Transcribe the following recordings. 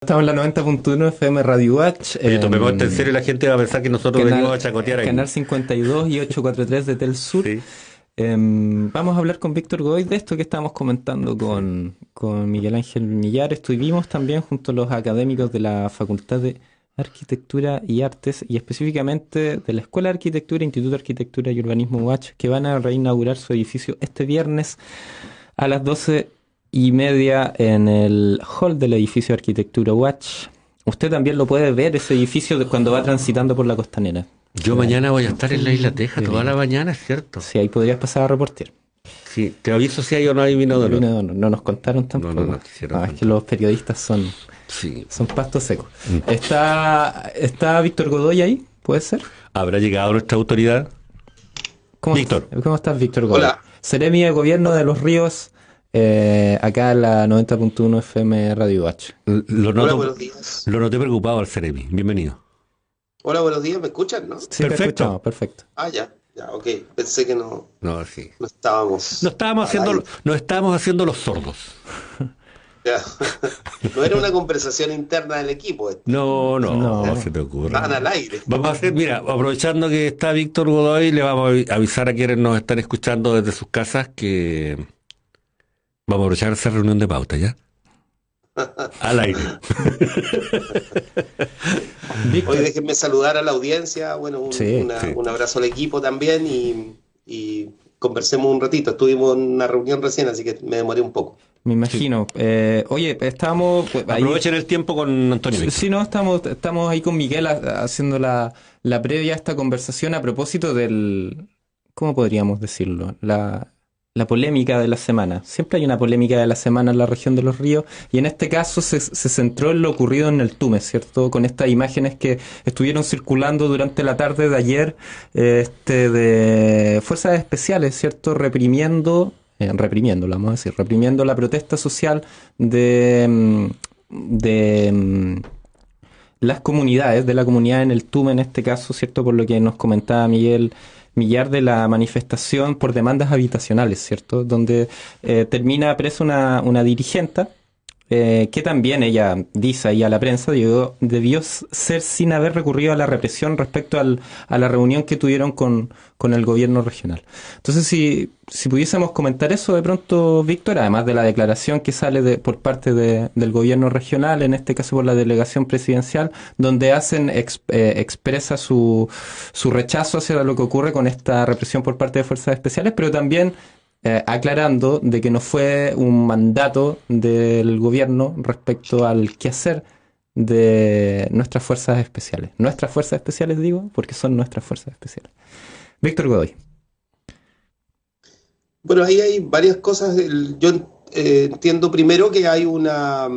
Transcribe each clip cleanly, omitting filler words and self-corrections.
Estamos en la 90.1 FM Radio Watch. Oye, tomemos esto en serio, la gente va a pensar que nosotros venimos a chacotear aquí. Canal 52 y 843 de Telsur. Sí. Vamos a hablar con Víctor Godoy de esto que estábamos comentando con Miguel Ángel Millar. Estuvimos también junto a los académicos de la Facultad de Arquitectura y Artes y específicamente de la Escuela de Arquitectura, Instituto de Arquitectura y Urbanismo UACH, que van a reinaugurar su edificio este viernes a las 12:30 en el hall del edificio de Arquitectura UACH. Usted también lo puede ver, ese edificio, cuando va transitando por la Costanera. Yo mañana voy a estar en la Isla Teja toda la mañana, ¿es cierto? Sí, ahí podrías pasar a reportear. Sí, te aviso si hay o no hay vino de olor. No nos contaron tampoco. No quisieron. Es que los periodistas son pastos secos. ¿Está Víctor Godoy ahí? ¿Puede ser? ¿Habrá llegado nuestra autoridad? Víctor. ¿Cómo estás, Víctor Godoy? Hola. Seremi de Gobierno de Los Ríos, acá en la 90.1 FM Radio H. Hola, buenos días. Lo noté preocupado al Seremi. Bienvenido. Hola, buenos días. ¿Me escuchan, no? Sí, perfecto. Perfecto. Ah, ya, ok. Pensé que no estábamos. Nos estábamos haciendo los sordos. Ya. No era una conversación interna del equipo. No se te ocurra. Estaban al aire. Vamos a hacer, mira, aprovechando que está Víctor Godoy, le vamos a avisar a quienes nos están escuchando desde sus casas que vamos a aprovechar esa reunión de pauta, ¿ya? Al aire. Hoy déjenme saludar a la audiencia. Bueno, un abrazo al equipo también y conversemos un ratito. Estuvimos en una reunión recién, así que me demoré un poco. Me imagino. Oye, estábamos... Aprovechen el tiempo con Antonio Víctor. Sí, no, estamos ahí con Miguel haciendo la previa a esta conversación a propósito del... ¿Cómo podríamos decirlo? La polémica de la semana. Siempre hay una polémica de la semana en la región de Los Ríos y en este caso se centró en lo ocurrido en el Tume, ¿cierto? Con estas imágenes que estuvieron circulando durante la tarde de ayer de fuerzas especiales, ¿cierto? Reprimiendo, vamos a decir, reprimiendo la protesta social de las comunidades, de la comunidad en el Tume en este caso, ¿cierto? Por lo que nos comentaba Miguel Millar de la manifestación por demandas habitacionales, ¿cierto? Donde termina presa una dirigente que también ella dice ahí a la prensa debió ser sin haber recurrido a la represión respecto a la reunión que tuvieron con el gobierno regional. Entonces, si pudiésemos comentar eso de pronto, Víctor, además de la declaración que sale por parte del gobierno regional, en este caso por la delegación presidencial, donde expresa su rechazo hacia lo que ocurre con esta represión por parte de fuerzas especiales, pero también aclarando de que no fue un mandato del gobierno respecto al quehacer de nuestras fuerzas especiales. Nuestras fuerzas especiales, digo, porque son nuestras fuerzas especiales. Víctor Godoy. Bueno, ahí hay varias cosas. Yo entiendo primero que hay una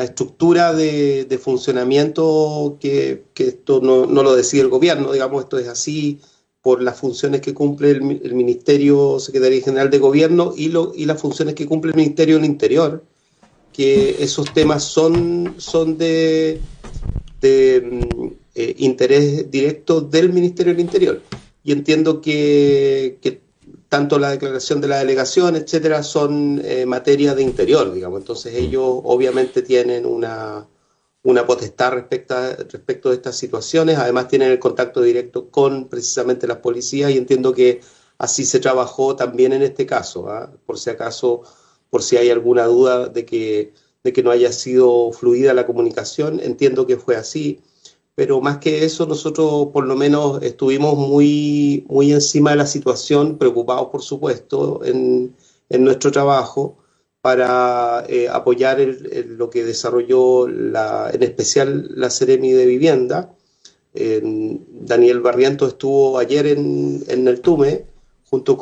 estructura de funcionamiento que esto no lo decide el gobierno, digamos, esto es así por las funciones que cumple el Ministerio Secretaría General de Gobierno y las funciones que cumple el Ministerio del Interior, que esos temas son de interés directo del Ministerio del Interior. Y entiendo que tanto la declaración de la delegación, etcétera, son materia de interior, digamos. Entonces ellos obviamente tienen una potestad respecto de estas situaciones. Además tienen el contacto directo con precisamente las policías y entiendo que así se trabajó también en este caso, por si acaso, por si hay alguna duda de que no haya sido fluida la comunicación, entiendo que fue así, pero más que eso nosotros por lo menos estuvimos muy, muy encima de la situación, preocupados por supuesto en nuestro trabajo, para apoyar lo que desarrolló en especial la Seremi de Vivienda. Daniel Barrientos estuvo ayer en el Tume, junto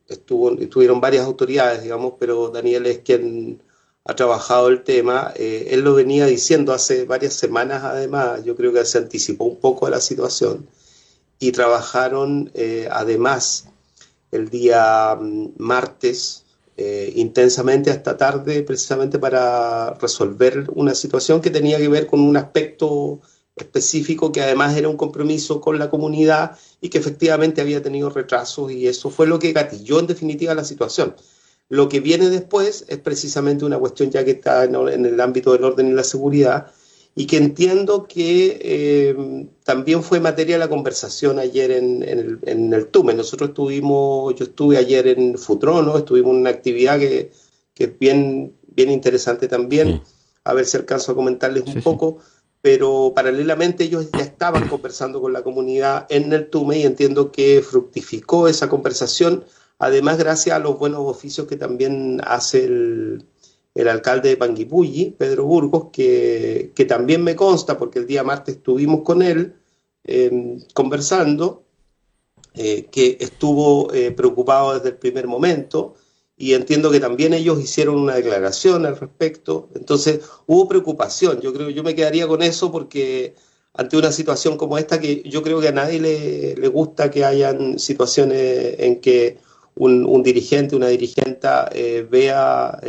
estuvieron varias autoridades, digamos, pero Daniel es quien ha trabajado el tema. Él lo venía diciendo hace varias semanas, además, yo creo que se anticipó un poco a la situación, y trabajaron además el día martes, intensamente hasta tarde, precisamente para resolver una situación que tenía que ver con un aspecto específico que además era un compromiso con la comunidad y que efectivamente había tenido retrasos, y eso fue lo que gatilló en definitiva la situación. Lo que viene después es precisamente una cuestión ya que está en el ámbito del orden y la seguridad, y que entiendo que también fue materia de la conversación ayer en el TUME. Yo estuve ayer en Futrono, estuvimos en una actividad que es bien interesante también, a ver si alcanzo a comentarles un poco, pero paralelamente ellos ya estaban conversando con la comunidad en el TUME y entiendo que fructificó esa conversación, además gracias a los buenos oficios que también hace el alcalde de Panguipulli, Pedro Burgos, que también me consta, porque el día martes estuvimos con él conversando, que estuvo preocupado desde el primer momento, y entiendo que también ellos hicieron una declaración al respecto. Entonces hubo preocupación. Yo me quedaría con eso, porque ante una situación como esta, que yo creo que a nadie le gusta que hayan situaciones en que un dirigente, una dirigenta vea,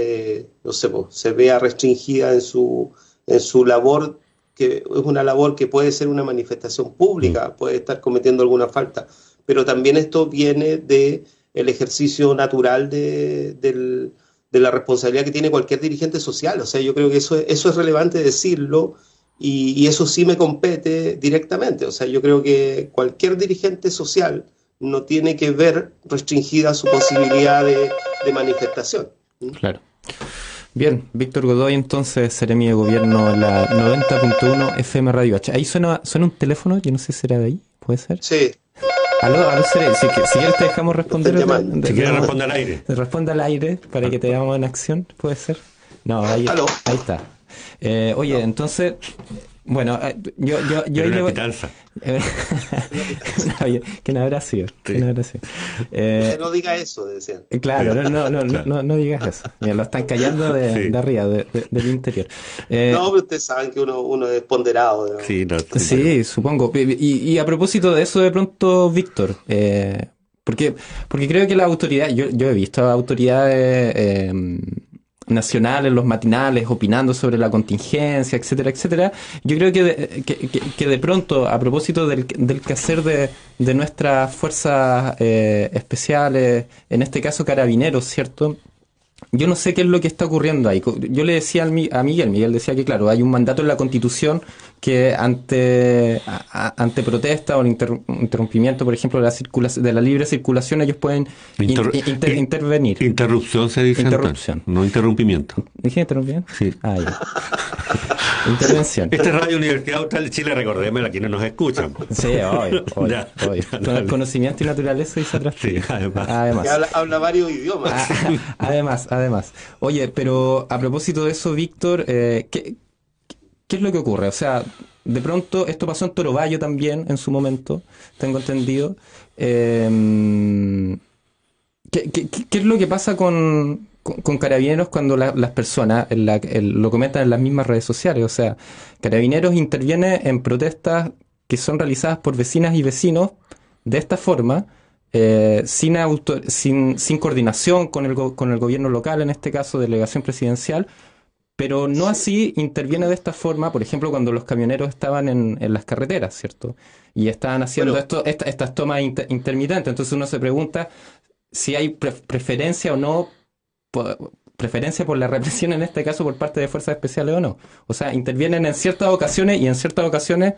no sé, se vea restringida en su labor, que es una labor que puede ser una manifestación pública, puede estar cometiendo alguna falta, pero también esto viene de el ejercicio natural de la responsabilidad que tiene cualquier dirigente social. O sea, yo creo que eso es relevante decirlo, y eso sí me compete directamente. O sea, yo creo que cualquier dirigente social no tiene que ver restringida su posibilidad de manifestación. Claro. Bien, Víctor Godoy, entonces, seremi de gobierno en la 90.1 FM Radio H. Ahí suena un teléfono, yo no sé si será de ahí, ¿puede ser? Sí. Aló, Seremi, si quieres te dejamos responder. Si quieres responder al aire. Responde al aire para que te veamos en acción, ¿puede ser? No, ahí está. Oye, entonces... Bueno, yo una pitanza. Que no habrá sido. Que no diga eso, decían. Claro, no digas eso. Mira, lo están callando de arriba, del interior. No, pero ustedes saben que uno es ponderado. Sí, supongo. Y a propósito de eso, de pronto, Víctor, porque creo que la autoridad, yo he visto autoridades nacionales, los matinales, opinando sobre la contingencia, etcétera, etcétera. Yo creo que de pronto, a propósito del quehacer de nuestras fuerzas especiales, en este caso carabineros, ¿cierto? Yo no sé qué es lo que está ocurriendo ahí. Yo le decía a Miguel decía que, claro, hay un mandato en la Constitución que ante protesta o interrumpimiento, por ejemplo, de la libre circulación, ellos pueden intervenir. Interrupción se dice. Interrupción. Entonces, no interrumpimiento. ¿Dije interrumpimiento? Sí. Ah, ya. Intervención. Esta es Radio Universidad Austral de Chile, recordemos, a quienes nos escuchan. Sí, obvio. Con el conocimiento y naturaleza y se sí, además. Habla varios idiomas. Además. Oye, pero a propósito de eso, Víctor, ¿qué es lo que ocurre? O sea, de pronto, esto pasó en Torobayo también, en su momento, tengo entendido. ¿Qué es lo que pasa con Carabineros cuando las personas lo comentan en las mismas redes sociales? O sea, Carabineros interviene en protestas que son realizadas por vecinas y vecinos de esta forma, sin coordinación con el gobierno local, en este caso delegación presidencial, pero no así interviene de esta forma, por ejemplo, cuando los camioneros estaban en las carreteras, ¿cierto? Y estaban haciendo estas tomas intermitentes. Entonces uno se pregunta si hay preferencia o no, preferencia por la represión, en este caso por parte de fuerzas especiales o no. O sea, intervienen en ciertas ocasiones y en ciertas ocasiones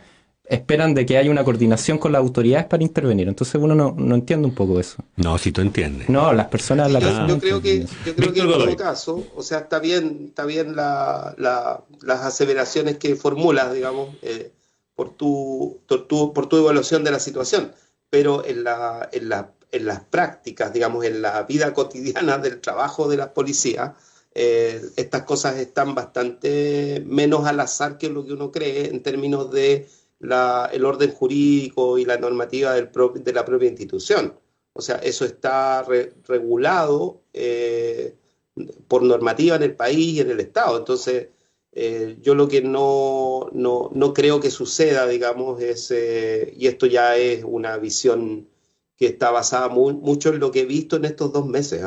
esperan de que haya una coordinación con las autoridades para intervenir. Entonces uno no entiende un poco eso. No, si tú entiendes. No, las personas... Yo creo que en todo caso, o sea, está bien las aseveraciones que formulas, digamos, por tu evaluación de la situación, pero en las prácticas, digamos, en la vida cotidiana del trabajo de las policías, estas cosas están bastante menos al azar que lo que uno cree en términos de el orden jurídico y la normativa de la propia institución. O sea, eso está regulado por normativa en el país y en el Estado. Entonces, yo lo que no creo que suceda, digamos, es, y esto ya es una visión que está basada mucho en lo que he visto en estos 2 meses,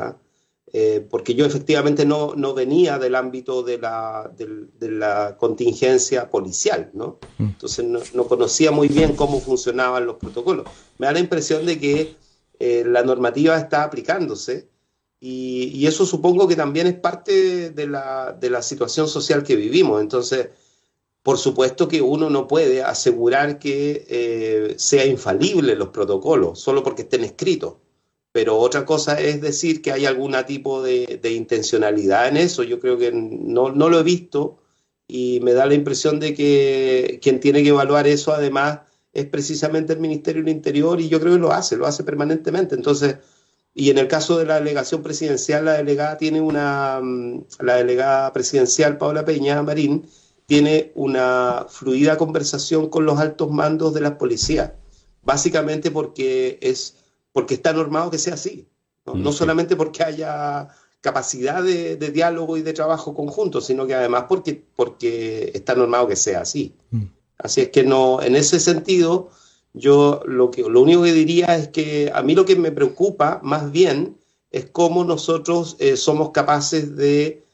porque yo efectivamente no venía del ámbito de la contingencia policial, ¿no? Entonces no conocía muy bien cómo funcionaban los protocolos. Me da la impresión de que la normativa está aplicándose, Y eso supongo que también es parte de la situación social que vivimos. Entonces, por supuesto que uno no puede asegurar que sea infalible los protocolos solo porque estén escritos. Pero otra cosa es decir que hay algún tipo de intencionalidad en eso. Yo creo que no lo he visto y me da la impresión de que quien tiene que evaluar eso además es precisamente el Ministerio del Interior, y yo creo que lo hace permanentemente. Entonces, y en el caso de la delegación presidencial, la delegada presidencial Paula Peña Marín tiene una fluida conversación con los altos mandos de las policías, básicamente porque está normado que sea así, ¿no? No solamente porque haya capacidad de diálogo y de trabajo conjunto, sino que además porque está normado que sea así. Así es que no, en ese sentido, yo lo único que diría es que a mí lo que me preocupa más bien es cómo nosotros somos capaces de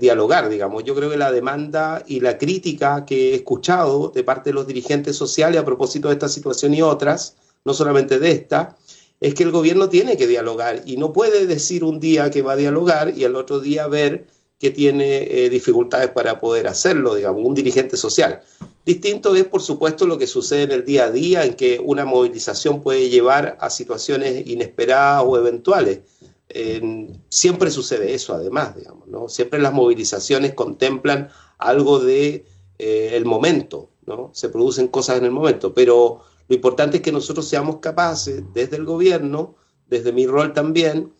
dialogar, digamos. Yo creo que la demanda y la crítica que he escuchado de parte de los dirigentes sociales a propósito de esta situación y otras, no solamente de esta, es que el gobierno tiene que dialogar y no puede decir un día que va a dialogar y al otro día ver que tiene dificultades para poder hacerlo, digamos, un dirigente social. Distinto es, por supuesto, lo que sucede en el día a día, en que una movilización puede llevar a situaciones inesperadas o eventuales. Siempre sucede eso, además, digamos, ¿no? Siempre las movilizaciones contemplan algo de el momento, ¿no? Se producen cosas en el momento, pero lo importante es que nosotros seamos capaces, desde el gobierno, desde mi rol también,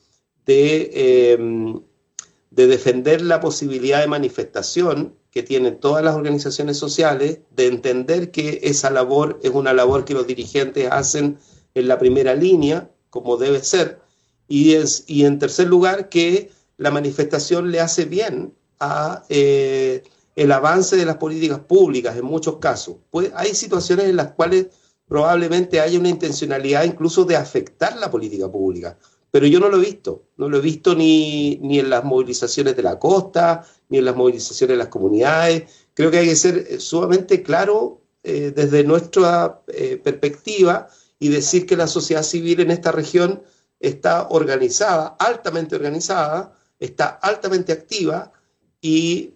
de defender la posibilidad de manifestación que tienen todas las organizaciones sociales, de entender que esa labor es una labor que los dirigentes hacen en la primera línea, como debe ser, y en tercer lugar, que la manifestación le hace bien a el avance de las políticas públicas en muchos casos. Pues hay situaciones en las cuales probablemente haya una intencionalidad incluso de afectar la política pública. Pero yo no lo he visto ni en las movilizaciones de la costa, ni en las movilizaciones de las comunidades. Creo que hay que ser sumamente claro desde nuestra perspectiva y decir que la sociedad civil en esta región está organizada, está altamente activa y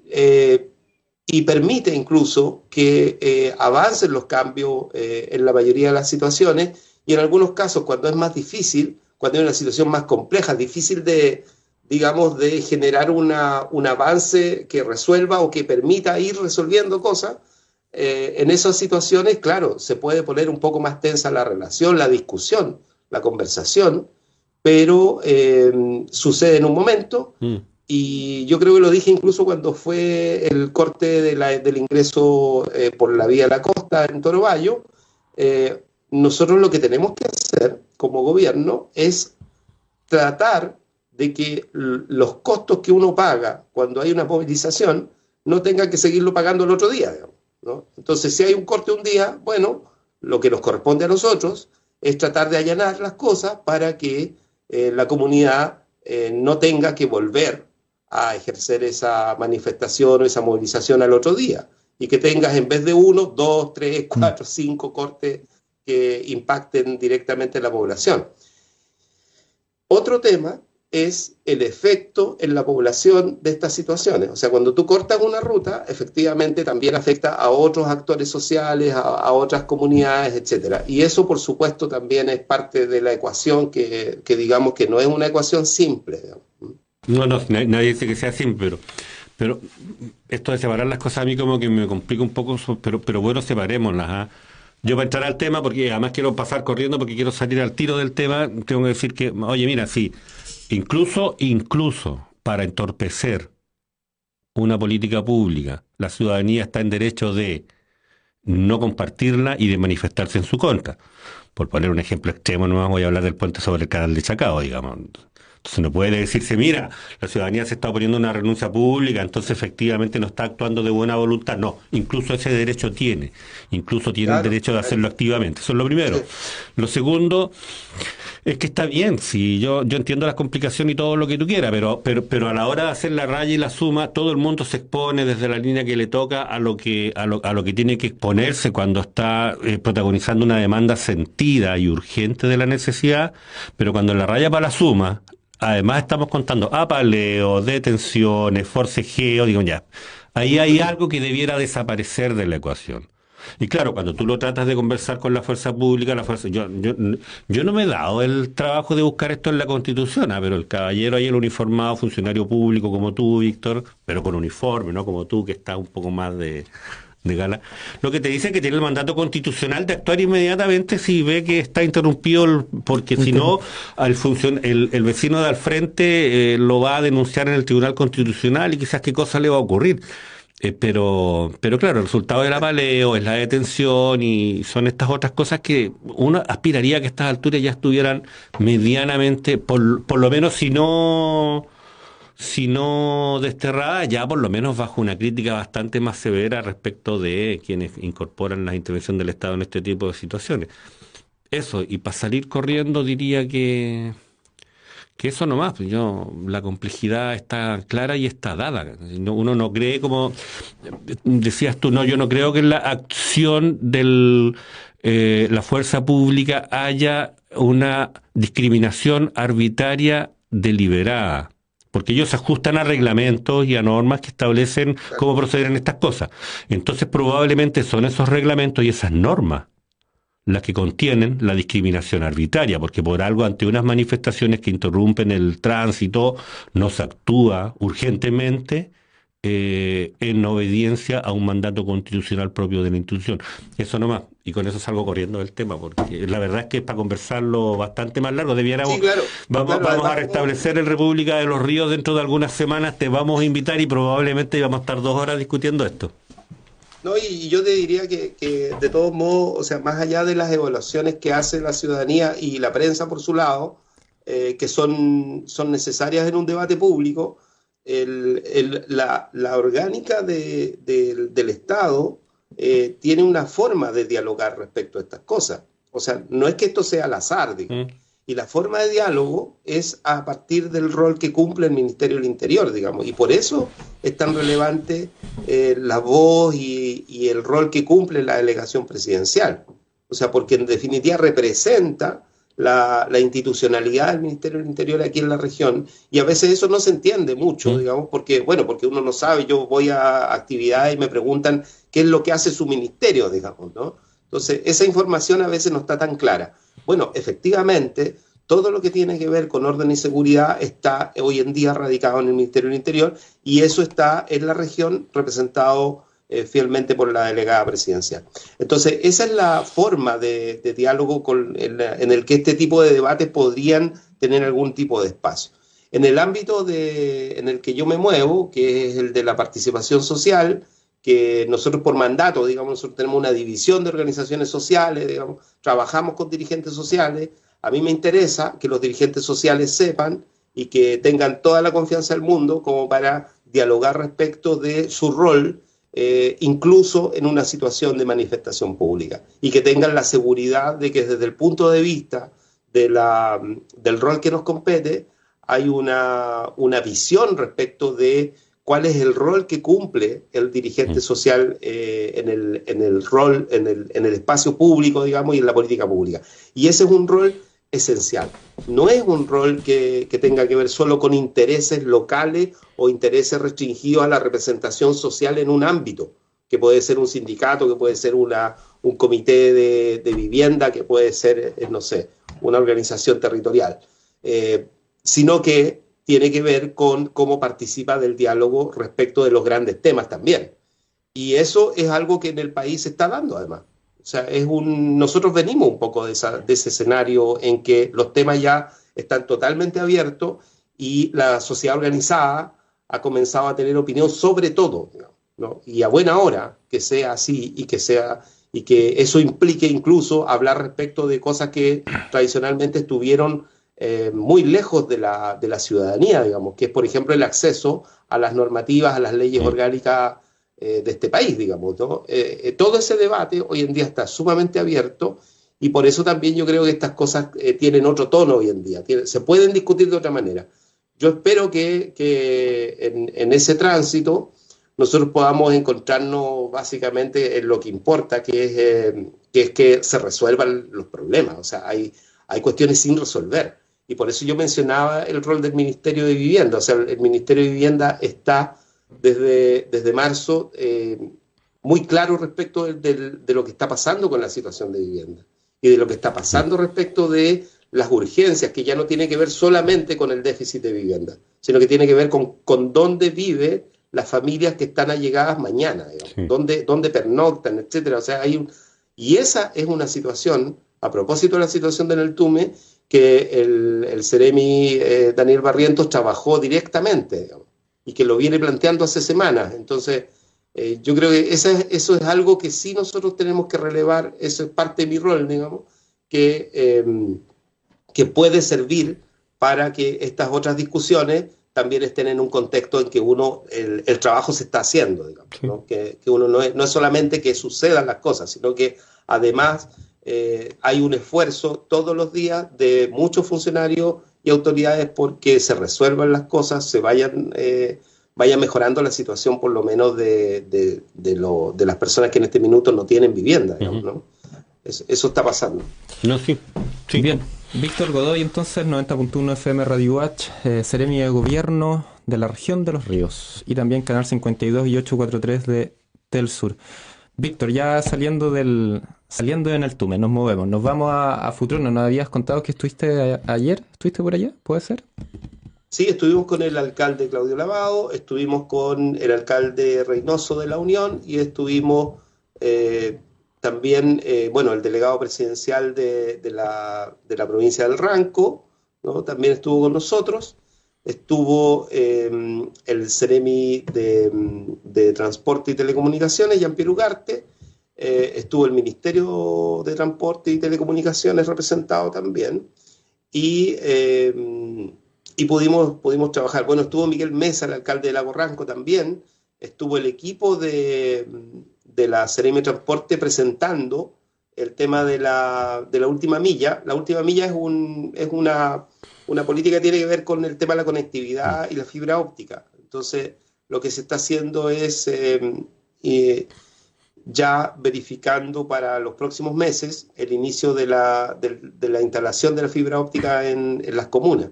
permite incluso que avancen los cambios en la mayoría de las situaciones, y en algunos casos, cuando es más difícil, cuando hay una situación más compleja, difícil de generar un avance que resuelva o que permita ir resolviendo cosas, en esas situaciones, claro, se puede poner un poco más tensa la relación, la discusión, la conversación, pero sucede en un momento. Y yo creo que lo dije incluso cuando fue el corte del ingreso por la vía de la costa en Toro Bayo. Nosotros lo que tenemos que hacer como gobierno es tratar de que los costos que uno paga cuando hay una movilización no tenga que seguirlo pagando el otro día, digamos, ¿no? Entonces, si hay un corte un día, bueno, lo que nos corresponde a nosotros es tratar de allanar las cosas para que la comunidad no tenga que volver a ejercer esa manifestación o esa movilización al otro día, y que tengas en vez de 1, 2, 3, 4, 5 cortes que impacten directamente en la población. Otro tema es el efecto en la población de estas situaciones. O sea, cuando tú cortas una ruta, efectivamente también afecta a otros actores sociales, a otras comunidades, etcétera. Y eso, por supuesto, también es parte de la ecuación que digamos que no es una ecuación simple, digamos. No, nadie dice que sea simple, pero esto de separar las cosas a mí como que me complica un poco, pero bueno, separémoslas, ¿ah? Yo para entrar al tema, porque además quiero pasar corriendo porque quiero salir al tiro del tema, tengo que decir que, oye, mira, sí, incluso para entorpecer una política pública, la ciudadanía está en derecho de no compartirla y de manifestarse en su contra. Por poner un ejemplo extremo, no voy a hablar del puente sobre el canal de Chacao, digamos. Entonces no puede decirse, mira, la ciudadanía se está oponiendo a una renuncia pública, entonces efectivamente no está actuando de buena voluntad. No, incluso ese derecho tiene. Incluso tiene el derecho de hacerlo activamente. Eso es lo primero. Sí. Lo segundo es que está bien, sí, yo entiendo las complicaciones y todo lo que tú quieras, pero a la hora de hacer la raya y la suma, todo el mundo se expone desde la línea que le toca a lo que tiene que exponerse cuando está protagonizando una demanda sentida y urgente de la necesidad, pero cuando la raya para la suma, además estamos contando apaleos, detenciones, forcejeos, digo ya, ahí hay algo que debiera desaparecer de la ecuación. Y claro, cuando tú lo tratas de conversar con la fuerza pública, yo no me he dado el trabajo de buscar esto en la Constitución, pero el caballero ahí, el uniformado, funcionario público como tú, Víctor, pero con uniforme, no como tú, que está un poco más de gala, lo que te dice es que tiene el mandato constitucional de actuar inmediatamente si ve que está interrumpido, porque si no, el vecino de al frente lo va a denunciar en el Tribunal Constitucional y quizás qué cosa le va a ocurrir. Pero claro, el resultado del apaleo es la detención y son estas otras cosas que uno aspiraría a que a estas alturas ya estuvieran medianamente, por lo menos si no desterradas, ya por lo menos bajo una crítica bastante más severa respecto de quienes incorporan la intervención del Estado en este tipo de situaciones. Eso, y para salir corriendo diría que eso nomás, pues la complejidad está clara y está dada. Uno no cree, como decías tú, yo no creo que en la acción de la fuerza pública haya una discriminación arbitraria deliberada, porque ellos se ajustan a reglamentos y a normas que establecen cómo proceder en estas cosas. Entonces probablemente son esos reglamentos y esas normas las que contienen la discriminación arbitraria, porque por algo ante unas manifestaciones que interrumpen el tránsito no se actúa urgentemente en obediencia a un mandato constitucional propio de la institución. Eso nomás, y con eso salgo corriendo del tema, porque la verdad es que para conversarlo bastante más largo debiéramos, Sí, claro, vamos a restablecer el República de los Ríos dentro de algunas semanas, te vamos a invitar y probablemente vamos a estar 2 horas discutiendo esto. No, y yo te diría que de todos modos, o sea, más allá de las evaluaciones que hace la ciudadanía y la prensa por su lado, que son necesarias en un debate público, la orgánica del Estado tiene una forma de dialogar respecto a estas cosas. O sea, no es que esto sea al azar, digamos. Y la forma de diálogo es a partir del rol que cumple el Ministerio del Interior, digamos. Y por eso es tan relevante la voz y el rol que cumple la delegación presidencial. O sea, porque en definitiva representa la institucionalidad del Ministerio del Interior aquí en la región. Y a veces eso no se entiende mucho, digamos, porque uno no sabe. Yo voy a actividades y me preguntan qué es lo que hace su ministerio, digamos, ¿no? Entonces, esa información a veces no está tan clara. Bueno, efectivamente, todo lo que tiene que ver con orden y seguridad está hoy en día radicado en el Ministerio del Interior y eso está en la región representado fielmente por la delegada presidencial. Entonces, esa es la forma de diálogo en el que este tipo de debates podrían tener algún tipo de espacio. En el ámbito en el que yo me muevo, que es el de la participación social, que nosotros por mandato, digamos, nosotros tenemos una división de organizaciones sociales, digamos, trabajamos con dirigentes sociales. A mí me interesa que los dirigentes sociales sepan y que tengan toda la confianza del mundo como para dialogar respecto de su rol, incluso en una situación de manifestación pública, y que tengan la seguridad de que desde el punto de vista del rol que nos compete, hay una visión respecto de cuál es el rol que cumple el dirigente social en el espacio público, digamos, y en la política pública. Y ese es un rol esencial. No es un rol que tenga que ver solo con intereses locales o intereses restringidos a la representación social en un ámbito, que puede ser un sindicato, que puede ser un comité de vivienda, que puede ser, no sé, una organización territorial, sino que tiene que ver con cómo participa del diálogo respecto de los grandes temas también. Y eso es algo que en el país se está dando además. O sea, nosotros venimos un poco de ese escenario en que los temas ya están totalmente abiertos y la sociedad organizada ha comenzado a tener opinión sobre todo, ¿no? Y a buena hora que sea así y que eso implique incluso hablar respecto de cosas que tradicionalmente estuvieron muy lejos de la ciudadanía, digamos, que es, por ejemplo, el acceso a las normativas, a las leyes orgánicas de este país, digamos, ¿no? Todo ese debate hoy en día está sumamente abierto y por eso también yo creo que estas cosas tienen otro tono hoy en día, se pueden discutir de otra manera. Yo espero que en ese tránsito nosotros podamos encontrarnos básicamente en lo que importa, que es que se resuelvan los problemas. O sea, hay cuestiones sin resolver. Y por eso yo mencionaba el rol del Ministerio de Vivienda. O sea, el Ministerio de Vivienda está desde marzo muy claro respecto de lo que está pasando con la situación de vivienda y de lo que está pasando respecto de las urgencias, que ya no tiene que ver solamente con el déficit de vivienda, sino que tiene que ver con dónde vive las familias que están allegadas mañana, digamos, dónde pernoctan, etcétera. O sea, y esa es una situación, a propósito de la situación de Neltume, que el Ceremi Daniel Barrientos trabajó directamente, digamos, y que lo viene planteando hace semanas. Entonces, yo creo que eso es algo que sí nosotros tenemos que relevar, eso es parte de mi rol, digamos, que puede servir para que estas otras discusiones también estén en un contexto en que el trabajo se está haciendo, digamos, sí. ¿No? Que uno no es solamente que sucedan las cosas, sino que además hay un esfuerzo todos los días de muchos funcionarios y autoridades porque se resuelvan las cosas, se vaya mejorando la situación por lo menos de las personas que en este minuto no tienen vivienda, digamos, ¿no? Eso está pasando. No, sí. Bien. Víctor Godoy, entonces, 90.1 FM Radio Watch, Seremi de Gobierno de la Región de los Ríos, y también Canal 52 y 843 de Telsur. Víctor, ya saliendo en el Tume, nos movemos, nos vamos a Futrono. Nos habías contado que estuviste ayer, ¿estuviste por allá? ¿Puede ser? Sí, estuvimos con el alcalde Claudio Lavado, estuvimos con el alcalde Reynoso de La Unión y estuvimos también, el delegado presidencial de la provincia del Ranco, ¿no? También estuvo con nosotros. Estuvo el Ceremi de Transporte y Telecomunicaciones, Jean-Pierre Ugarte. Estuvo el Ministerio de Transporte y Telecomunicaciones representado también. Y pudimos trabajar. Bueno, estuvo Miguel Mesa, el alcalde de Lago Ranco también. Estuvo el equipo de la Ceremi de Transporte presentando el tema de la última milla. La última milla es una política que tiene que ver con el tema de la conectividad y la fibra óptica. Entonces, lo que se está haciendo es ya verificando para los próximos meses el inicio de la instalación de la fibra óptica en las comunas.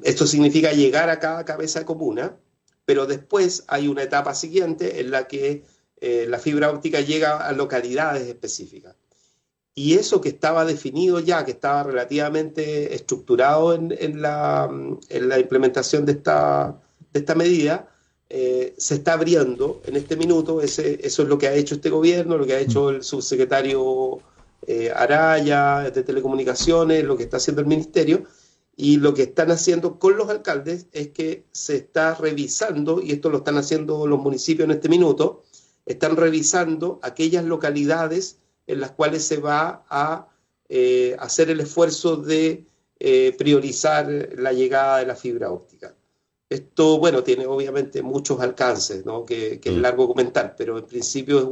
Esto significa llegar a cada cabeza de comuna, pero después hay una etapa siguiente en la que la fibra óptica llega a localidades específicas. Y eso que estaba definido ya, que estaba relativamente estructurado en la implementación de esta medida, se está abriendo en este minuto. Eso es lo que ha hecho este gobierno, lo que ha hecho el subsecretario Araya de Telecomunicaciones, lo que está haciendo el ministerio. Y lo que están haciendo con los alcaldes es que se está revisando, y esto lo están haciendo los municipios en este minuto, están revisando aquellas localidades en las cuales se va a hacer el esfuerzo de priorizar la llegada de la fibra óptica. Esto, bueno, tiene obviamente muchos alcances, ¿no? que es largo comentar, pero en principio es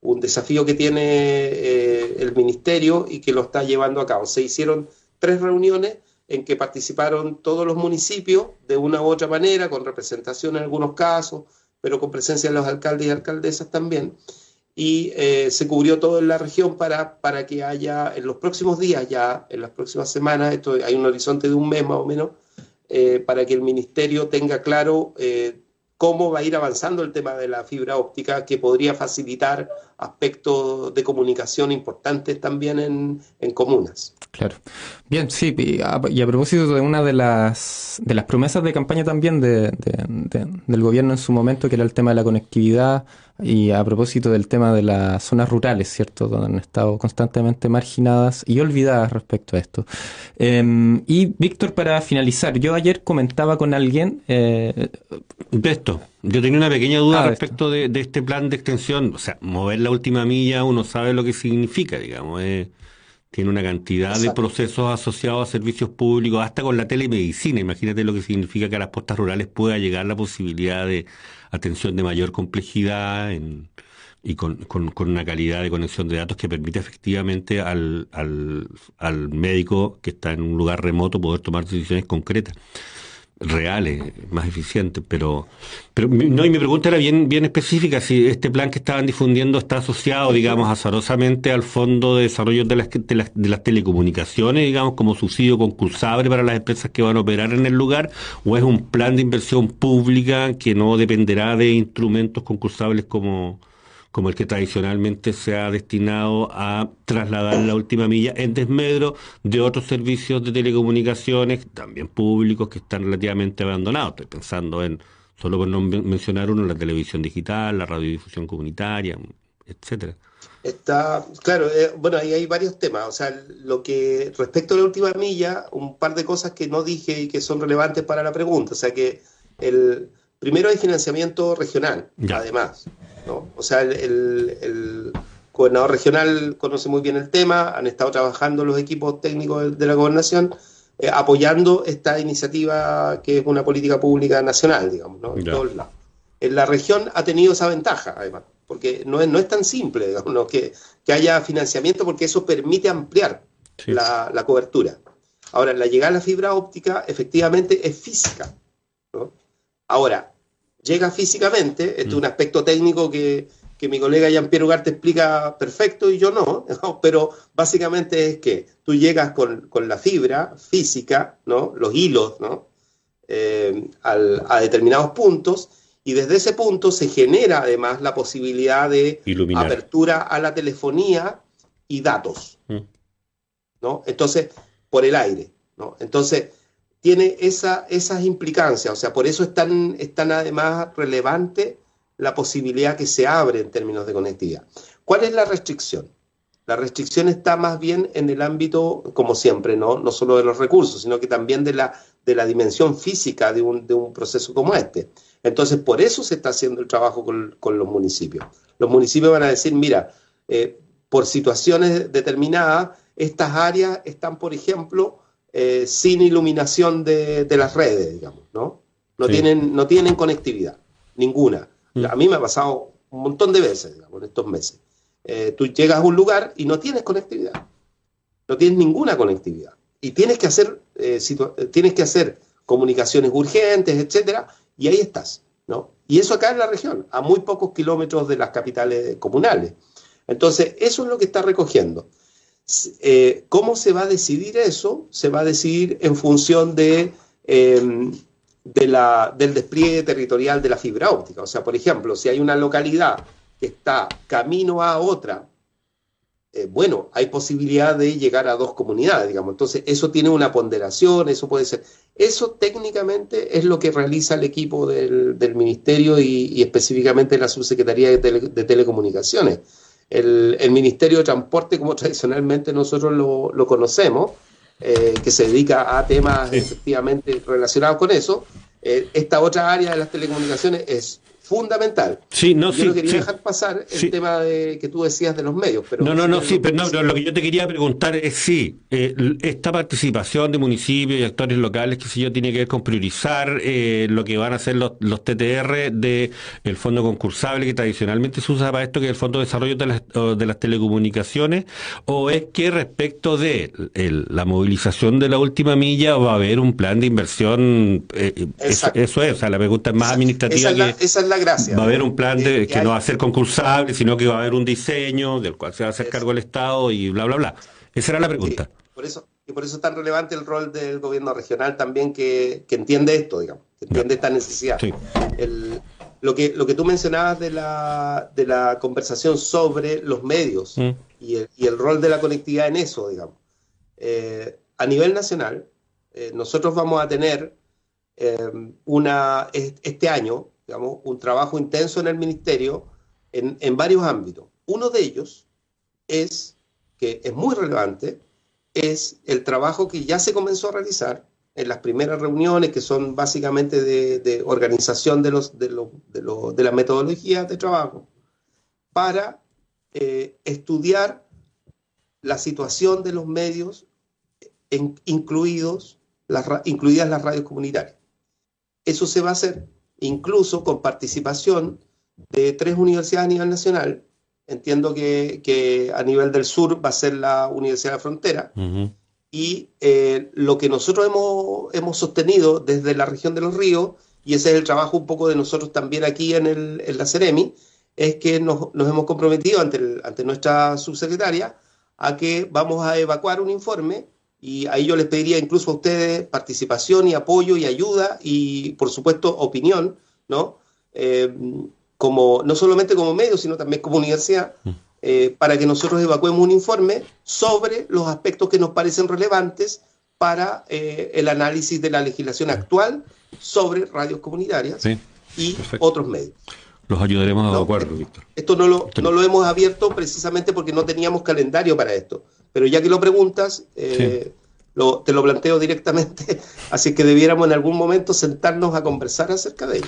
un desafío que tiene el ministerio y que lo está llevando a cabo. Se hicieron 3 reuniones en que participaron todos los municipios de una u otra manera, con representación en algunos casos, pero con presencia de los alcaldes y alcaldesas también, y se cubrió todo en la región para que haya en los próximos días, ya en las próximas semanas, hay un horizonte de un mes más o menos, para que el ministerio tenga claro cómo va a ir avanzando el tema de la fibra óptica, que podría facilitar aspectos de comunicación importantes también en comunas. Claro. Bien, sí, y a propósito de una de las promesas de campaña también del gobierno en su momento, que era el tema de la conectividad, y a propósito del tema de las zonas rurales, ¿cierto?, donde han estado constantemente marginadas y olvidadas respecto a esto. Y Víctor, para finalizar, yo ayer comentaba con alguien... Yo tenía una pequeña duda respecto de este plan de extensión. O sea, mover la última milla, uno sabe lo que significa, digamos. Tiene una cantidad de procesos asociados a servicios públicos, hasta con la telemedicina. Imagínate lo que significa que a las postas rurales pueda llegar la posibilidad de atención de mayor complejidad y con una calidad de conexión de datos que permite efectivamente al médico que está en un lugar remoto poder tomar decisiones concretas. reales, más eficientes, no, y mi pregunta era bien específica, si este plan que estaban difundiendo está asociado, digamos, azarosamente al Fondo de Desarrollo de las Telecomunicaciones, digamos, como subsidio concursable para las empresas que van a operar en el lugar, o es un plan de inversión pública que no dependerá de instrumentos concursables como el que tradicionalmente se ha destinado a trasladar la última milla en desmedro de otros servicios de telecomunicaciones, también públicos, que están relativamente abandonados. Estoy pensando en, solo por no mencionar uno, la televisión digital, la radiodifusión comunitaria, etcétera. Claro, bueno, ahí hay varios temas. O sea, lo que respecto a la última milla, un par de cosas que no dije y que son relevantes para la pregunta. O sea, que primero hay financiamiento regional, además, ¿no? O sea, el gobernador regional conoce muy bien el tema, han estado trabajando los equipos técnicos de la gobernación, apoyando esta iniciativa que es una política pública nacional, digamos, ¿no? En todos lados. En la región ha tenido esa ventaja, además, porque no es tan simple, digamos, ¿no? que haya financiamiento, porque eso permite ampliar la cobertura. Ahora, la llegada a la fibra óptica efectivamente es física, ¿no? Ahora, llega físicamente, este es un aspecto técnico que mi colega Jean-Pierre Ugarte explica perfecto y yo no, pero básicamente es que tú llegas con la fibra física, ¿no? Los hilos, ¿no? A determinados puntos, y desde ese punto se genera además la posibilidad de iluminar, apertura a la telefonía y datos, ¿no? Entonces, por el aire, ¿no? Entonces, tiene esas implicancias, o sea, por eso es tan además relevante la posibilidad que se abre en términos de conectividad. ¿Cuál es la restricción? La restricción está más bien en el ámbito, como siempre, no solo de los recursos, sino que también de la dimensión física de un proceso como este. Entonces, por eso se está haciendo el trabajo con los municipios. Los municipios van a decir, mira, por situaciones determinadas, estas áreas están, por ejemplo, sin iluminación de las redes, digamos, ¿no? No tienen conectividad, ninguna. A mí me ha pasado un montón de veces, digamos, en estos meses. Tú llegas a un lugar y no tienes conectividad, no tienes ninguna conectividad, y tienes que hacer comunicaciones urgentes, etcétera, y ahí estás, ¿no? Y eso acá en la región, a muy pocos kilómetros de las capitales comunales. Entonces, eso es lo que está recogiendo. ¿Cómo se va a decidir eso? Se va a decidir en función del despliegue territorial de la fibra óptica. O sea, por ejemplo, si hay una localidad que está camino a otra, bueno, hay posibilidad de llegar a 2 comunidades, digamos. Entonces, eso tiene una ponderación, eso puede ser. Eso técnicamente es lo que realiza el equipo del Ministerio y específicamente la Subsecretaría de Telecomunicaciones. El Ministerio de Transporte, como tradicionalmente nosotros lo conocemos, que se dedica a temas efectivamente relacionados con eso, esta otra área de las telecomunicaciones es fundamental. Sí, no, yo no quería dejar pasar el tema que tú decías de los medios. Pero lo que yo te quería preguntar es si esta participación de municipios y actores locales, que sé yo, tiene que ver con priorizar lo que van a hacer los TTR del fondo concursable que tradicionalmente se usa para esto, que es el Fondo de Desarrollo de las Telecomunicaciones, o es que respecto de la movilización de la última milla va a haber un plan de inversión. Eso es, o sea, la pregunta es más administrativa. Esa es la gracia. Va a haber un plan que no va a ser concursable, sino que va a haber un diseño del cual se va a hacer cargo el Estado y bla, bla, bla. Esa era la pregunta. Por eso es tan relevante el rol del gobierno regional también, que entiende esto, digamos, que entiende esta necesidad. Sí. Lo que tú mencionabas de la conversación sobre los medios y el rol de la conectividad en eso, digamos. A nivel nacional, nosotros vamos a tener este año, digamos, un trabajo intenso en el Ministerio en varios ámbitos. Uno de ellos que es muy relevante, es el trabajo que ya se comenzó a realizar en las primeras reuniones, que son básicamente de organización de la metodología de trabajo, para estudiar la situación de los medios, incluidas las radios comunitarias. Eso se va a hacer incluso con participación de 3 universidades a nivel nacional. Entiendo que a nivel del sur va a ser la Universidad de la Frontera, y lo que nosotros hemos sostenido desde la región de Los Ríos, y ese es el trabajo un poco de nosotros también aquí en la Ceremi, es que nos hemos comprometido ante nuestra subsecretaria a que vamos a evacuar un informe, y ahí yo les pediría incluso a ustedes participación y apoyo y ayuda y, por supuesto, opinión, ¿no? No solamente como medio, sino también como universidad, para que nosotros evacuemos un informe sobre los aspectos que nos parecen relevantes para el análisis de la legislación actual sobre radios comunitarias y otros medios. Los ayudaremos a evacuar, Víctor. Esto no lo hemos abierto precisamente porque no teníamos calendario para esto, pero ya que lo preguntas, te lo planteo directamente, así que debiéramos en algún momento sentarnos a conversar acerca de ello.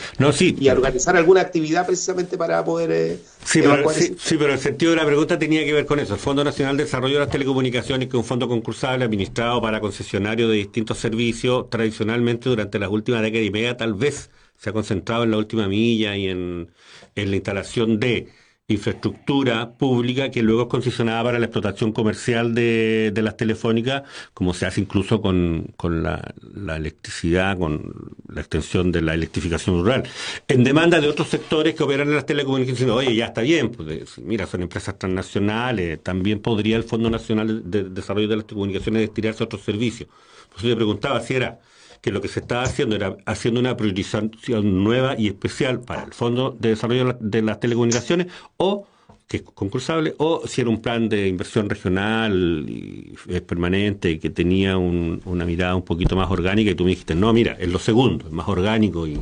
Y a organizar alguna actividad precisamente para poder evacuar eso. Sí, pero el sentido de la pregunta tenía que ver con eso. El Fondo Nacional de Desarrollo de las Telecomunicaciones, que es un fondo concursable administrado para concesionarios de distintos servicios, tradicionalmente durante las últimas décadas y media tal vez se ha concentrado en la última milla y en la instalación de infraestructura pública que luego es concesionada para la explotación comercial de las telefónicas, como se hace incluso con la electricidad, con la extensión de la electrificación rural, en demanda de otros sectores que operan en las telecomunicaciones. Oye, ya está bien, pues mira, son empresas transnacionales, también podría el Fondo Nacional de Desarrollo de las Telecomunicaciones destinarse a otros servicios. Por eso yo preguntaba si era que lo que se estaba haciendo era haciendo una priorización nueva y especial para el Fondo de Desarrollo de las Telecomunicaciones, o que es concursable, o si era un plan de inversión regional y permanente y que tenía una mirada un poquito más orgánica, y tú me dijiste, no, mira, es lo segundo, es más orgánico y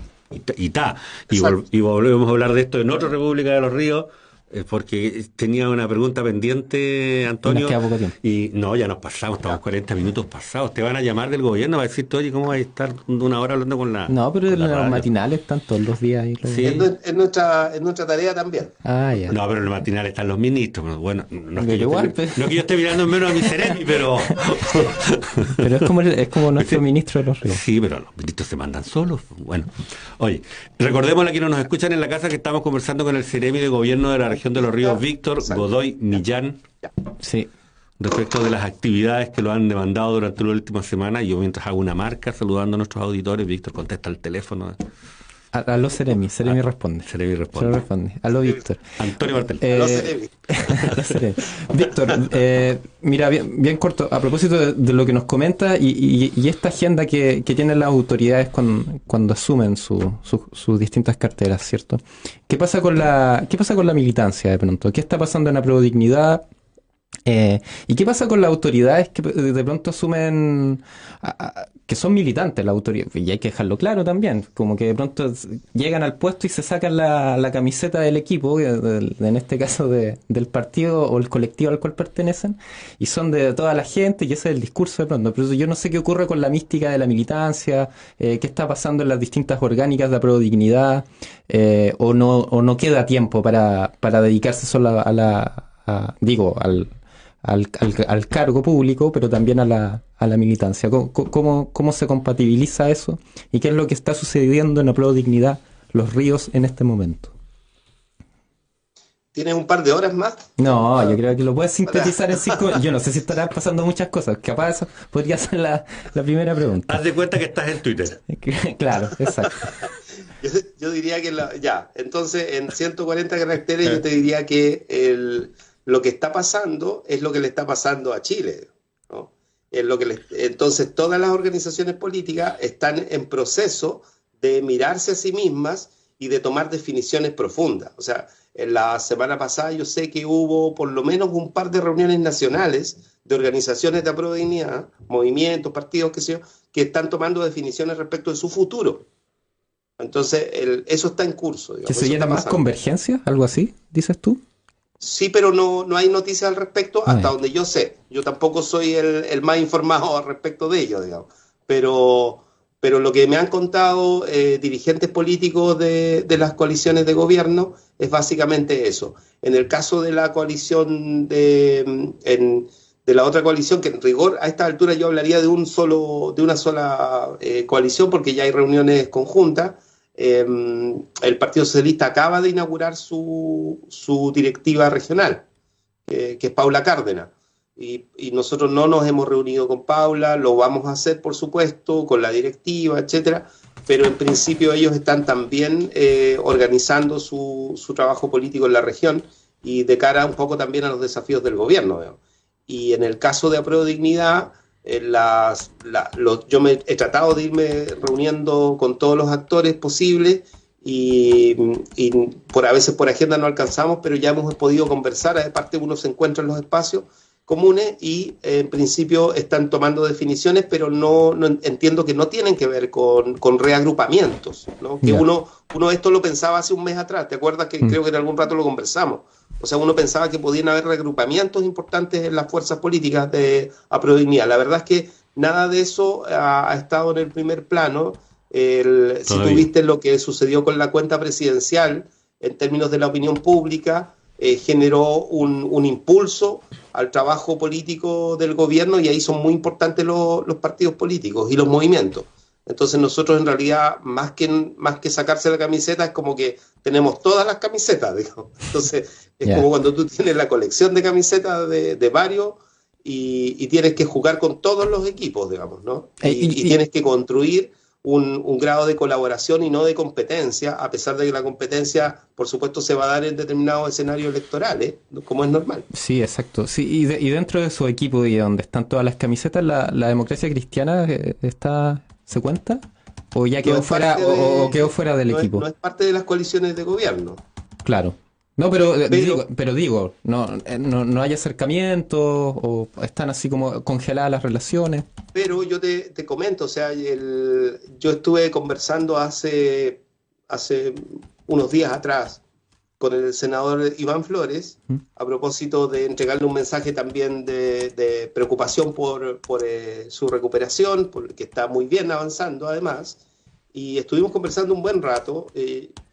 volvemos a hablar de esto en otra República de los Ríos, porque tenía una pregunta pendiente, Antonio. Nos queda poco tiempo. Y no, ya nos pasamos, estamos 40 minutos pasados. Te van a llamar del gobierno para decirte, oye, ¿cómo vas a estar una hora hablando con la... No, pero los matinales están todos los días ahí. Sí. Es nuestra tarea también. Ya. No, pero en el matinal están los ministros. Bueno, no es que, igual, no que yo esté mirando en menos a mi Ceremi, pero... pero es como nuestro ministro de los Ríos. Sí, pero los ministros se mandan solos. Bueno, oye, recordémosle a quienes nos escuchan en la casa que estamos conversando con el Ceremi de Gobierno de la región de Los Ríos, Víctor Godoy Millán, respecto de las actividades que lo han demandado durante la última semana. Yo, mientras hago una marca saludando a nuestros auditores, Víctor contesta el teléfono. Aló Ceremi, Ceremi responde. Ceremi responde. Aló Víctor. Antonio Martel. Aló Ceremi. Víctor, mira, bien corto, a propósito de lo que nos comenta y esta agenda que tienen las autoridades cuando asumen sus distintas carteras, ¿cierto? ¿Qué pasa con la militancia de pronto? ¿Qué está pasando en la Prodignidad? ¿Y qué pasa con las autoridades que de pronto asumen que son militantes las autoridades? Y hay que dejarlo claro también, como que de pronto llegan al puesto y se sacan la camiseta del equipo, en este caso del partido o el colectivo al cual pertenecen, y son de toda la gente, y ese es el discurso de pronto. Pero yo no sé qué ocurre con la mística de la militancia, qué está pasando en las distintas orgánicas de Prodignidad, o no queda tiempo para dedicarse solo al cargo público, pero también a la militancia. ¿Cómo se compatibiliza eso? ¿Y qué es lo que está sucediendo en la Prodignidad Los Ríos en este momento? ¿Tienes un par de horas más? No, yo creo que lo puedes sintetizar en 5 minutos. Yo no sé si estarán pasando muchas cosas. Capaz eso podría ser la primera pregunta. Haz de cuenta que estás en Twitter. Claro, exacto. Yo diría que entonces en 140 caracteres yo te diría que lo que está pasando es lo que le está pasando a Chile, ¿no? Entonces todas las organizaciones políticas están en proceso de mirarse a sí mismas y de tomar definiciones profundas. O sea, en la semana pasada yo sé que hubo por lo menos un par de reuniones nacionales de organizaciones de Prodignidad, movimientos, partidos, qué sé yo, que están tomando definiciones respecto de su futuro. Entonces, eso está en curso. Digamos, ¿Que se llama más convergencia? ¿Algo así, dices tú? Sí, pero no hay noticias al respecto hasta donde yo sé. Yo tampoco soy el más informado al respecto de ello, digamos. Pero lo que me han contado dirigentes políticos de las coaliciones de gobierno es básicamente eso. En el caso de la coalición de la otra coalición, que en rigor a esta altura yo hablaría de una sola coalición, porque ya hay reuniones conjuntas. El Partido Socialista acaba de inaugurar su directiva regional, que es Paula Cárdenas. y nosotros no nos hemos reunido con Paula, lo vamos a hacer, por supuesto, con la directiva, etcétera, pero en principio ellos están también organizando su trabajo político en la región y de cara un poco también a los desafíos del gobierno, digamos. Y en el caso de Apruebo Dignidad, yo he tratado de irme reuniendo con todos los actores posibles y a veces por agenda no alcanzamos, pero ya hemos podido conversar. Aparte, uno se encuentra en los espacios comunes y en principio están tomando definiciones, pero no entiendo que no tienen que ver con reagrupamientos, ¿no? Que uno esto lo pensaba hace un mes atrás. ¿Te acuerdas que creo que en algún rato lo conversamos? O sea, uno pensaba que podían haber reagrupamientos importantes en las fuerzas políticas de Apruebo Dignidad. La verdad es que nada de eso ha estado en el primer plano. Si tú viste lo que sucedió con la cuenta presidencial en términos de la opinión pública, generó un impulso al trabajo político del gobierno, y ahí son muy importantes los partidos políticos y los movimientos. Entonces nosotros en realidad, más que sacarse la camiseta, es como que tenemos todas las camisetas, digamos. Entonces es como cuando tú tienes la colección de camisetas de varios y tienes que jugar con todos los equipos, digamos, ¿no? Y tienes que construir un grado de colaboración y no de competencia, a pesar de que la competencia, por supuesto, se va a dar en determinados escenarios electorales, como es normal. Sí, exacto. Sí, y dentro de su equipo y donde están todas las camisetas, ¿la democracia cristiana se cuenta? ¿O ya quedó fuera o quedó fuera del equipo? No es parte de las coaliciones de gobierno. Claro. No, pero digo, no hay acercamiento o están así como congeladas las relaciones. Pero yo te comento, o sea, yo estuve conversando hace unos días atrás con el senador Iván Flores a propósito de entregarle un mensaje también de preocupación por su recuperación, porque está muy bien avanzando además, y estuvimos conversando un buen rato,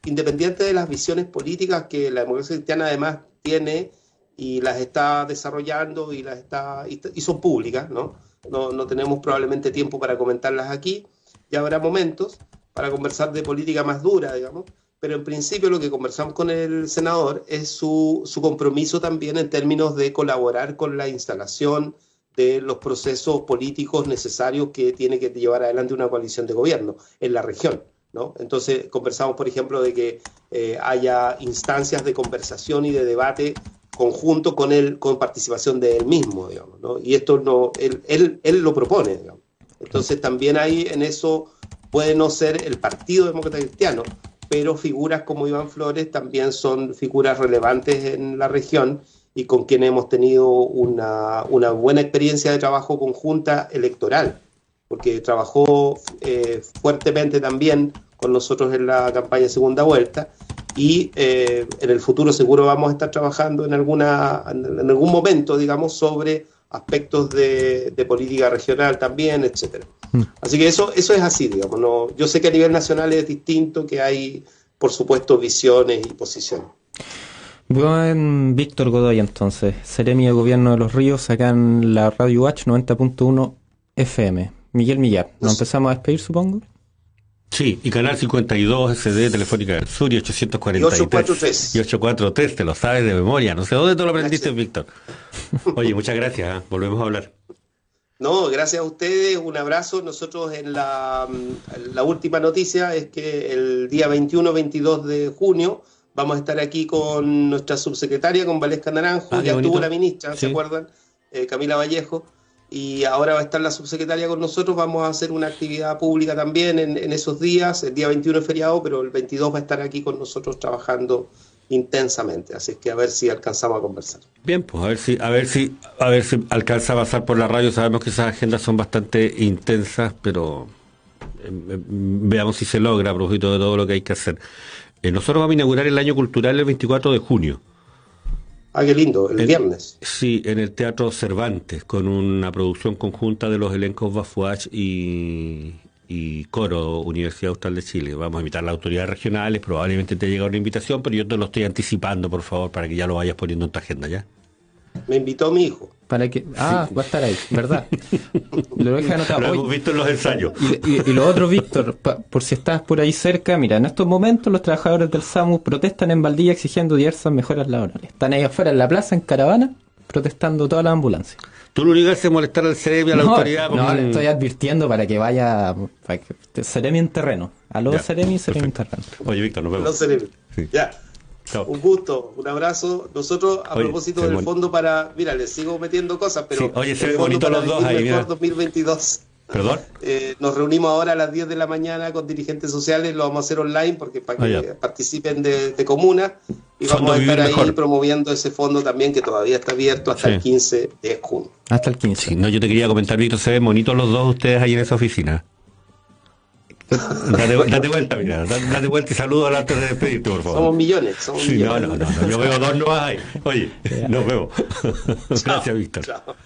independiente de las visiones políticas que la democracia cristiana además tiene y las está desarrollando y son públicas, ¿no? No tenemos probablemente tiempo para comentarlas aquí, ya habrá momentos para conversar de política más dura, digamos, pero en principio lo que conversamos con el senador es su compromiso también en términos de colaborar con la instalación de los procesos políticos necesarios que tiene que llevar adelante una coalición de gobierno en la región, ¿no? Entonces conversamos, por ejemplo, de que haya instancias de conversación y de debate conjunto con participación de él mismo, digamos, ¿no? Y esto él lo propone, digamos. Entonces también ahí en eso puede no ser el Partido Demócrata Cristiano, pero figuras como Iván Flores también son figuras relevantes en la región y con quien hemos tenido una buena experiencia de trabajo conjunta electoral, porque trabajó fuertemente también con nosotros en la campaña de segunda vuelta, y en el futuro seguro vamos a estar trabajando en algún momento, digamos, sobre aspectos de política regional también, etcétera. Así que eso es así, digamos. No, yo sé que a nivel nacional es distinto, que hay, por supuesto, visiones y posiciones. Buen Víctor Godoy, entonces, Seremi de Gobierno de los Ríos, acá en la Radio H 90.1 FM. Miguel Millar, ¿nos empezamos a despedir, supongo? Sí, y Canal 52, SD, Telefónica del Sur, y 843. Y 843, te lo sabes de memoria. No sé dónde te lo aprendiste, Víctor. Oye, muchas gracias, volvemos a hablar. No, gracias a ustedes, un abrazo. Nosotros la última noticia es que el día 21-22 de junio vamos a estar aquí con nuestra subsecretaria, con Valesca Naranjo, ya estuvo la ministra, ¿se acuerdan? Camila Vallejo, y ahora va a estar la subsecretaria con nosotros. Vamos a hacer una actividad pública también en esos días. El día 21 es feriado, pero el 22 va a estar aquí con nosotros trabajando intensamente, así es que a ver si alcanzamos a conversar. Bien, pues a ver si alcanza a pasar por la radio. Sabemos que esas agendas son bastante intensas, pero veamos si se logra a propósito de todo lo que hay que hacer. Nosotros vamos a inaugurar el año cultural el 24 de junio. Ah, qué lindo, el viernes. Sí, en el Teatro Cervantes, con una producción conjunta de los elencos Bafuach y Coro, Universidad Austral de Chile. Vamos a invitar a las autoridades regionales, probablemente te llegue una invitación, pero yo te lo estoy anticipando, por favor, para que ya lo vayas poniendo en tu agenda, ¿ya? Me invitó mi hijo. Para que va a estar ahí, ¿verdad? Lo deja anotado. Lo hemos visto en los ensayos. Y lo otro, Víctor, por si estás por ahí cerca, mira, en estos momentos los trabajadores del SAMU protestan en Valdivia exigiendo diversas mejoras laborales. Están ahí afuera en la plaza, en caravana, protestando todas las ambulancias. Tú lo único que haces es molestar al Ceremi, a la autoridad. No, le estoy advirtiendo para que vaya, para que Ceremi en terreno. Aló, Ya, Ceremi en terreno. Oye, Víctor, nos vemos. No se le- Sí. Ya. Chao. Un gusto, un abrazo. Nosotros, a Oye, propósito se del mon- fondo para... Mira, les sigo metiendo cosas, pero... Sí, oye, se el ven fondo bonitos para los dos Vivir ahí, Mejor mira. 2022. ¿Perdón? Nos reunimos ahora a las 10 de la mañana con dirigentes sociales, lo vamos a hacer online porque para que ya. participen de comuna y Fondo vamos a estar Vivir ahí Mejor. promoviendo ese fondo también que todavía está abierto hasta Sí. el 15 de junio. Hasta el 15. Sí, no, yo te quería comentar, Víctor, se ven bonitos los dos ustedes ahí en esa oficina. Date vuelta, mira, date vuelta y saludos antes de despedirte, por favor. Somos millones, somos Sí, no, millones. yo veo dos nomás ahí. Oye, nos vemos. Gracias, Víctor. Chao.